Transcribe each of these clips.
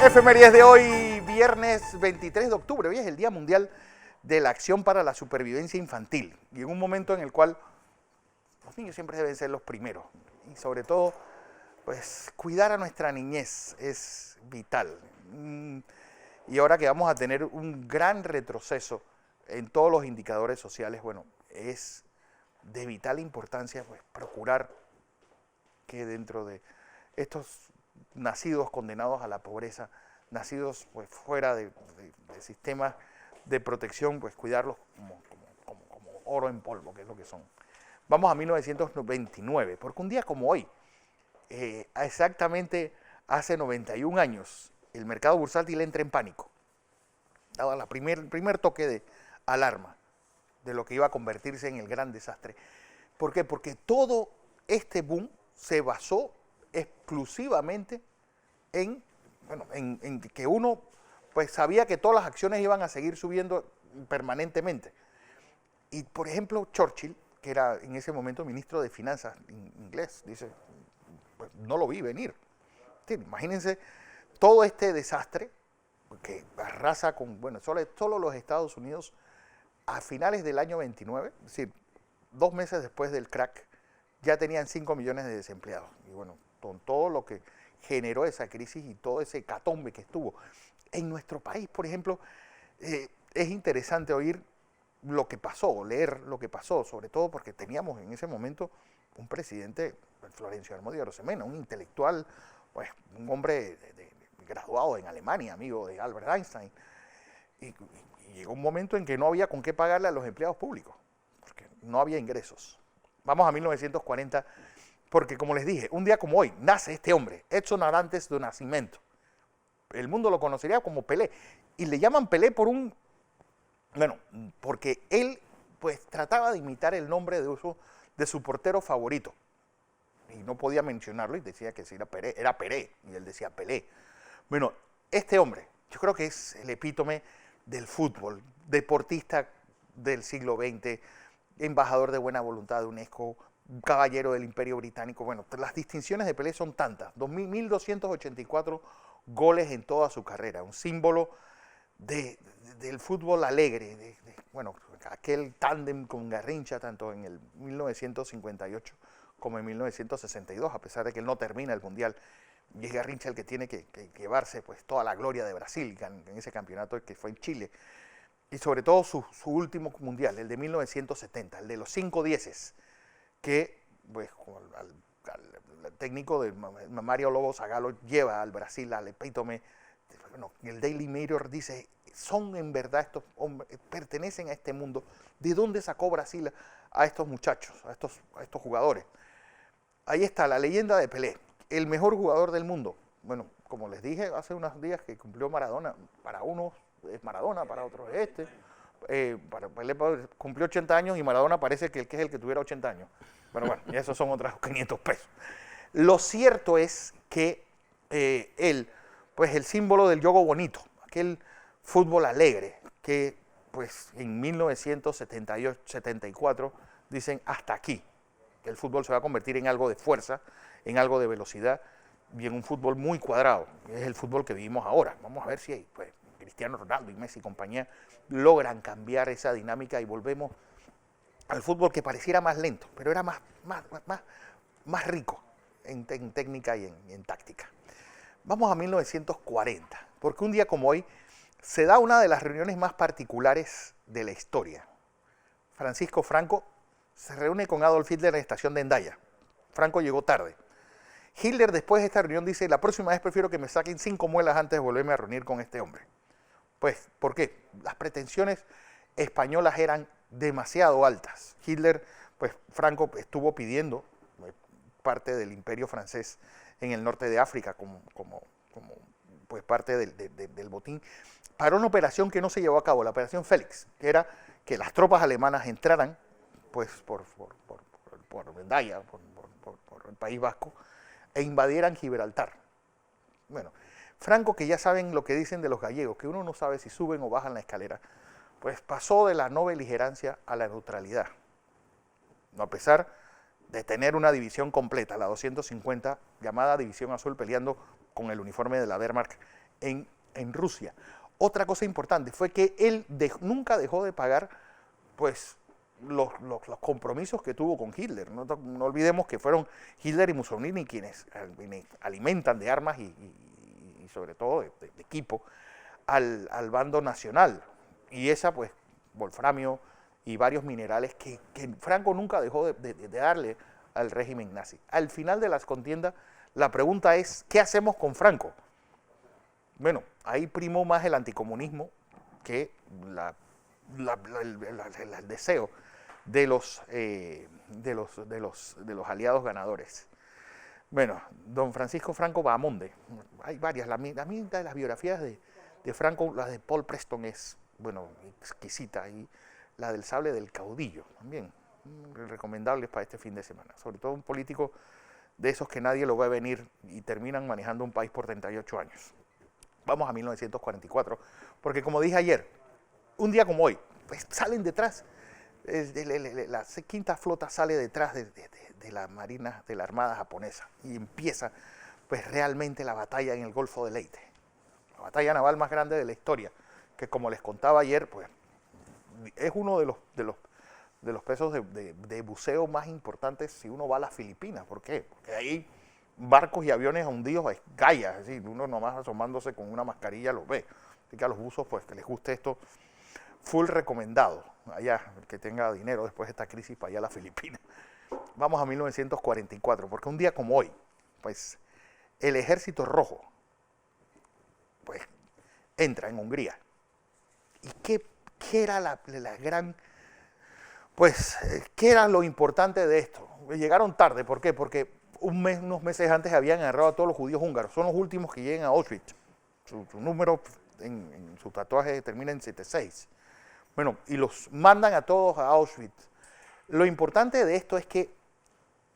Efemérides de hoy, viernes 23 de octubre. Hoy es el Día Mundial de la Acción para la Supervivencia Infantil. Y en un momento en el cual los niños siempre deben ser los primeros. Y sobre todo, pues cuidar a nuestra niñez es vital. Y ahora que vamos a tener un gran retroceso en todos los indicadores sociales, bueno, es de vital importancia pues procurar que dentro de estos nacidos condenados a la pobreza, nacidos pues fuera de sistemas de protección, pues cuidarlos como oro en polvo, que es lo que son. Vamos a 1929, porque un día como hoy, exactamente hace 91 años, el mercado bursátil entra en pánico, dado el primer toque de alarma de lo que iba a convertirse en el gran desastre. ¿Por qué? Porque todo este boom se basó exclusivamente en que uno pues sabía que todas las acciones iban a seguir subiendo permanentemente. Y por ejemplo, Churchill, que era en ese momento ministro de Finanzas inglés, dice, pues no lo vi venir. Imagínense todo este desastre que arrasa con, bueno, solo los Estados Unidos a finales del año 29, es decir, 2 meses después del crack, ya tenían 5 millones de desempleados. Y bueno, con todo lo que generó esa crisis y todo ese hecatombe que estuvo. En nuestro país, por ejemplo, es interesante oír lo que pasó, leer lo que pasó, sobre todo porque teníamos en ese momento un presidente, Florencio Armodio Arosemena, un intelectual, pues un hombre graduado en Alemania, amigo de Albert Einstein. Y llegó un momento en que no había con qué pagarle a los empleados públicos, porque no había ingresos. Vamos a 1940, porque como les dije, un día como hoy nace este hombre, Edson Arantes do Nascimento. El mundo lo conocería como Pelé, y le llaman Pelé porque él pues trataba de imitar el nombre de uso de su portero favorito, y no podía mencionarlo y decía que si era Pelé, y él decía Pelé. Bueno, este hombre, yo creo que es el epítome del fútbol, deportista del siglo XX, embajador de buena voluntad de UNESCO, caballero del Imperio Británico. Bueno, las distinciones de Pelé son tantas, 1.284 goles en toda su carrera, un símbolo del fútbol alegre, aquel tándem con Garrincha, tanto en el 1958 como en 1962, a pesar de que él no termina el Mundial, y es Garrincha el que tiene que llevarse pues toda la gloria de Brasil en ese campeonato que fue en Chile, y sobre todo su último mundial, el de 1970, el de los 5 dieces, que pues, al técnico de Mario Lobo Zagallo lleva al Brasil al epítome. Bueno, el Daily Mirror dice, son en verdad estos hombres, pertenecen a este mundo. ¿De dónde sacó Brasil a estos muchachos, a estos jugadores? Ahí está la leyenda de Pelé, el mejor jugador del mundo. Bueno, como les dije hace unos días que cumplió Maradona, para unos es Maradona, para otros es para Pelé cumplió 80 años y Maradona parece que es el que tuviera 80 años. Pero bueno, y esos son otros 500 pesos. Lo cierto es que él, pues el símbolo del juego bonito, aquel fútbol alegre que pues en 1974 dicen hasta aquí, que el fútbol se va a convertir en algo de fuerza, en algo de velocidad y en un fútbol muy cuadrado. Es el fútbol que vivimos ahora. Vamos a ver si pues, Cristiano Ronaldo y Messi y compañía logran cambiar esa dinámica y volvemos al fútbol que pareciera más lento, pero era más rico en técnica y en táctica. Vamos a 1940, porque un día como hoy se da una de las reuniones más particulares de la historia. Francisco Franco se reúne con Adolf Hitler en la estación de Hendaya. Franco llegó tarde. Hitler después de esta reunión dice, la próxima vez prefiero que me saquen 5 muelas antes de volverme a reunir con este hombre. Pues, ¿por qué? Las pretensiones españolas eran demasiado altas. Hitler, pues Franco estuvo pidiendo parte del imperio francés en el norte de África como pues parte del botín, para una operación que no se llevó a cabo, la operación Félix, que era que las tropas alemanas entraran pues por Hendaya, por el País Vasco, e invadieran Gibraltar. Bueno, Franco, que ya saben lo que dicen de los gallegos, que uno no sabe si suben o bajan la escalera, pues pasó de la no beligerancia a la neutralidad. A pesar de tener una división completa, la 250, llamada División Azul, peleando con el uniforme de la Wehrmacht en Rusia. Otra cosa importante fue que él nunca dejó de pagar pues, los compromisos que tuvo con Hitler. No olvidemos que fueron Hitler y Mussolini quienes alimentan de armas y sobre todo de equipo al bando nacional. Y esa, pues, wolframio y varios minerales que Franco nunca dejó de darle al régimen nazi. Al final de las contiendas, la pregunta es, ¿qué hacemos con Franco? Bueno, ahí primó más el anticomunismo que el deseo de los aliados ganadores. Bueno, don Francisco Franco Bahamonde, hay varias, la de las biografías de Franco, la de Paul Preston es, bueno, exquisita, y la del sable del caudillo, también, recomendables para este fin de semana, sobre todo un político de esos que nadie lo ve venir y terminan manejando un país por 38 años. Vamos a 1944, porque como dije ayer, un día como hoy, pues salen detrás, la quinta flota sale detrás de la marina, de la armada japonesa, y empieza pues realmente la batalla en el Golfo de Leyte, la batalla naval más grande de la historia, que como les contaba ayer, pues es uno de los pesos de buceo más importantes si uno va a las Filipinas. ¿Por qué? Porque hay barcos y aviones hundidos a gallas, es decir, uno nomás asomándose con una mascarilla los ve. Así que a los buzos, pues que les guste esto, full recomendado. Allá, el que tenga dinero después de esta crisis para allá a las Filipinas. Vamos a 1944, porque un día como hoy, pues el Ejército Rojo, pues entra en Hungría. ¿Y qué era la gran... Pues, ¿qué era lo importante de esto? Llegaron tarde, ¿por qué? Porque unos meses antes habían agarrado a todos los judíos húngaros, son los últimos que llegan a Auschwitz. Su número en su tatuaje termina en 76. Bueno, y los mandan a todos a Auschwitz. Lo importante de esto es que,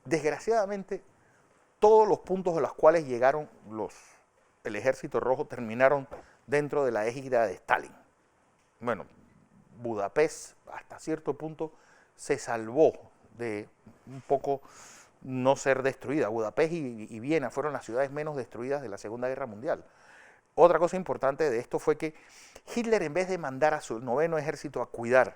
desgraciadamente, todos los puntos a los cuales llegaron el Ejército Rojo terminaron dentro de la égida de Stalin. Bueno, Budapest hasta cierto punto se salvó de un poco no ser destruida. Budapest y Viena fueron las ciudades menos destruidas de la Segunda Guerra Mundial. Otra cosa importante de esto fue que Hitler, en vez de mandar a su noveno ejército a cuidar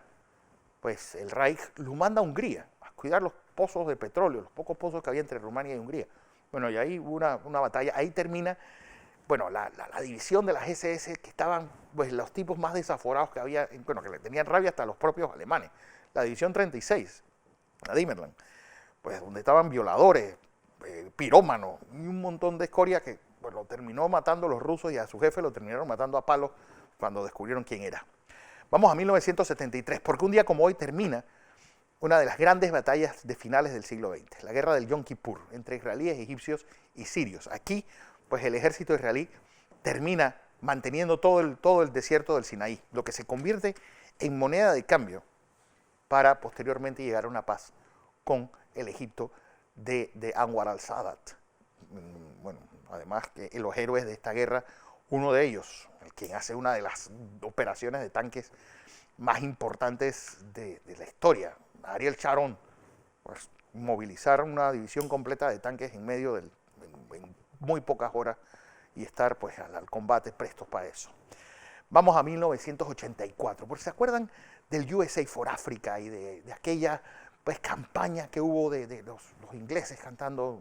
pues, el Reich, lo manda a Hungría, a cuidar los pozos de petróleo, los pocos pozos que había entre Rumania y Hungría. Bueno, y ahí hubo una batalla, ahí termina, bueno, la división de las SS, que estaban pues, los tipos más desaforados que había, bueno, que le tenían rabia hasta los propios alemanes. La división 36, la Dimmerland, pues donde estaban violadores, pirómanos, y un montón de escoria que bueno, terminó matando a los rusos y a su jefe lo terminaron matando a palos cuando descubrieron quién era. Vamos a 1973, porque un día como hoy termina una de las grandes batallas de finales del siglo XX, la guerra del Yom Kippur, entre israelíes, egipcios y sirios. Aquí, pues el ejército israelí termina manteniendo todo el desierto del Sinaí, lo que se convierte en moneda de cambio para posteriormente llegar a una paz con el Egipto de Anwar al-Sadat. Bueno, además que los héroes de esta guerra, uno de ellos, el que hace una de las operaciones de tanques más importantes de la historia, Ariel Sharon, pues movilizar una división completa de tanques en medio en muy pocas horas y estar pues al combate prestos para eso. Vamos a 1984, porque se acuerdan del USA for Africa y de aquella pues campaña que hubo de los ingleses cantando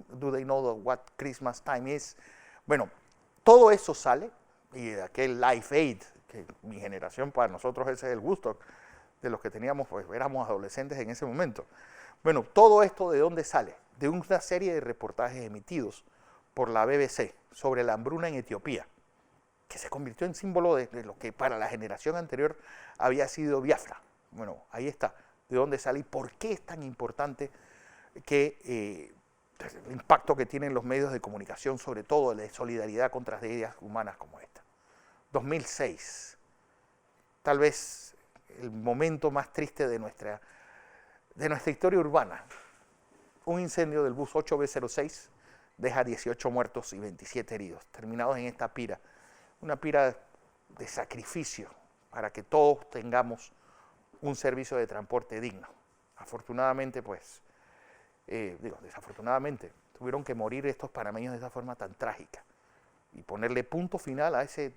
Do They Know What Christmas Time Is. Bueno, todo eso sale, y de aquel Live Aid, que mi generación, para nosotros ese es el gusto de los que teníamos, pues éramos adolescentes en ese momento. Bueno, todo esto ¿de dónde sale? De una serie de reportajes emitidos por la BBC sobre la hambruna en Etiopía, que se convirtió en símbolo de lo que para la generación anterior había sido Biafra. Bueno, ahí está, de dónde sale y por qué es tan importante que el impacto que tienen los medios de comunicación, sobre todo de solidaridad contra tragedias humanas como esta. 2006, tal vez el momento más triste de nuestra historia urbana. Un incendio del bus 8B06 deja 18 muertos y 27 heridos, terminados en esta pira. Una pira de sacrificio para que todos tengamos un servicio de transporte digno. Afortunadamente, pues, desafortunadamente, tuvieron que morir estos panameños de esa forma tan trágica. y ponerle punto final a ese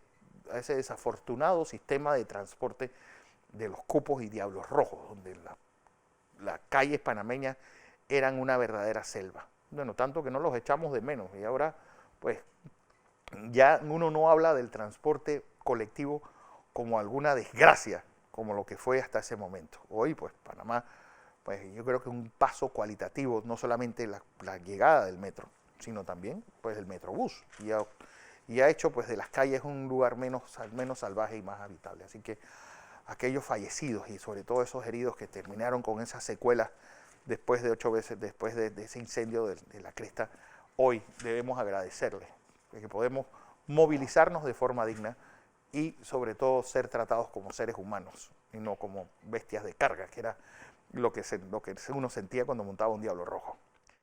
desafortunado sistema de transporte de los cupos y diablos rojos, donde las calles panameñas eran una verdadera selva. Bueno, tanto que no los echamos de menos y ahora pues ya uno no habla del transporte colectivo como alguna desgracia, como lo que fue hasta ese momento. Hoy pues Panamá, pues yo creo que es un paso cualitativo, no solamente la llegada del metro, sino también pues el Metrobús, y ha hecho pues de las calles un lugar menos salvaje y más habitable. Así que aquellos fallecidos y sobre todo esos heridos que terminaron con esas secuelas después de 8 veces, después de ese incendio de la Cresta, hoy debemos agradecerles, que podemos movilizarnos de forma digna y sobre todo ser tratados como seres humanos y no como bestias de carga, que era lo que uno sentía cuando montaba un diablo rojo.